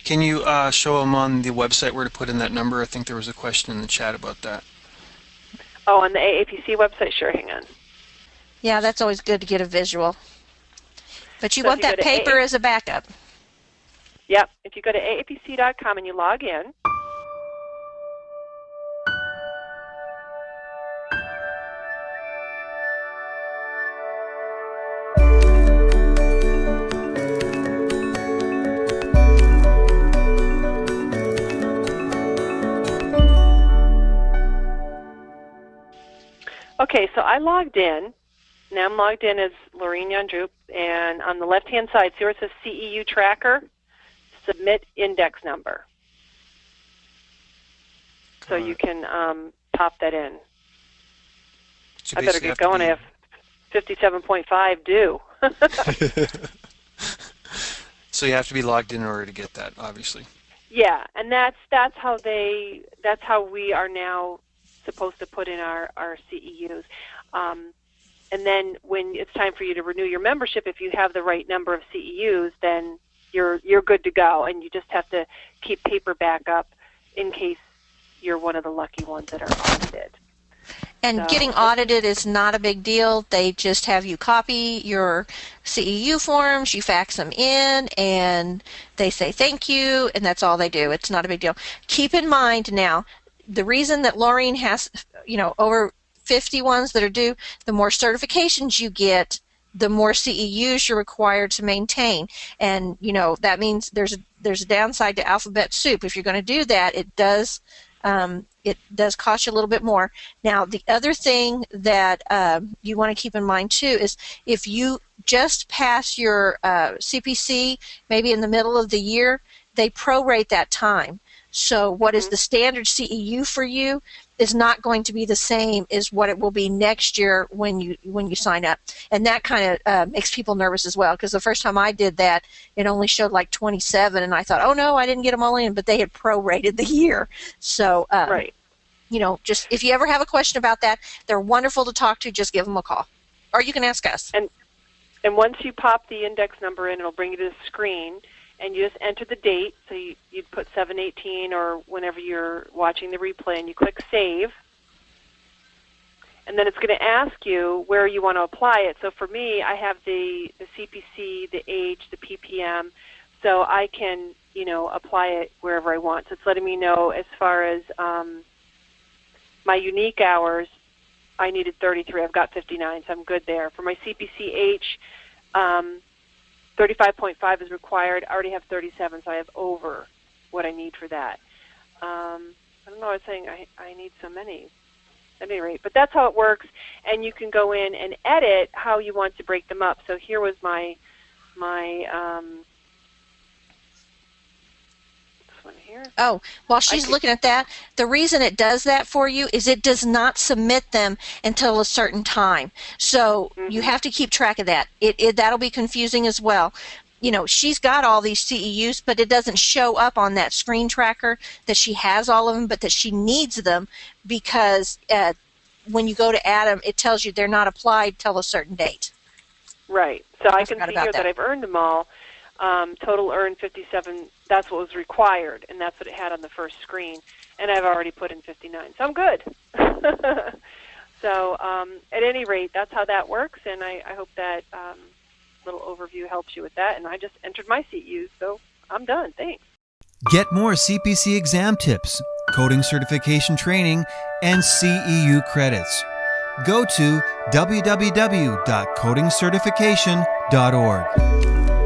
Can you show them on the website where to put in that number? I think there was a question in the chat about that. Oh, on the AAPC website? Sure, hang on. Yeah, that's always good to get a visual. But you want that paper as a backup. Yep. If you go to aapc.com and you log in, okay, so I logged in. Now I'm logged in as Laureen Yandrup, and on the left-hand side, see where it says CEU tracker? Submit index number. So you can pop that in. So I better get going. I have 57.5 due. So you have to be logged in order to get that, obviously. Yeah, and that's how we are now supposed to put in our CEUs. And then when it's time for you to renew your membership, if you have the right number of CEUs, then you're good to go, and you just have to keep paper backup in case you're one of the lucky ones that are audited. And so, getting audited is not a big deal. They just have you copy your CEU forms, you fax them in, and they say thank you, and that's all they do. It's not a big deal. Keep in mind now, the reason that Laureen has, over 50 ones that are due, the more certifications you get, the more CEUs you're required to maintain. And, that means there's a downside to alphabet soup. If you're going to do that, it does cost you a little bit more. Now, the other thing that you want to keep in mind, too, is if you just pass your CPC maybe in the middle of the year, they prorate that time. So what is the standard CEU for you is not going to be the same as what it will be next year when you sign up. And that kind of makes people nervous as well, because the first time I did that, it only showed like 27, and I thought, oh no, I didn't get them all in, but they had prorated the year. So, right. Just if you ever have a question about that, they're wonderful to talk to. Just give them a call, or you can ask us. And once you pop the index number in, it'll bring you to the screen, and you just enter the date. So you'd put 7/18 or whenever you're watching the replay, and you click Save. And then it's going to ask you where you want to apply it. So for me, I have the CPC, the age, the PPM, so I can apply it wherever I want. So it's letting me know as far as my unique hours, I needed 33. I've got 59, so I'm good there. For my CPCH, 35.5 is required. I already have 37, so I have over what I need for that. I don't know, I was saying I need so many at any rate. But that's how it works, and you can go in and edit how you want to break them up. So here was my this one here. Oh, while she's looking at that, the reason it does that for you is it does not submit them until a certain time. So you have to keep track of that. That'll be confusing as well. She's got all these CEUs, but it doesn't show up on that screen tracker that she has all of them, but that she needs them, because when you go to add them, it tells you they're not applied till a certain date. Right. So I can see here that I've earned them all. Total earned 57, that's what was required, and that's what it had on the first screen. And I've already put in 59, so I'm good. So at any rate, that's how that works, and I hope that little overview helps you with that. And I just entered my CEUs, so I'm done. Thanks. Get more CPC exam tips, coding certification training, and CEU credits. Go to www.codingcertification.org.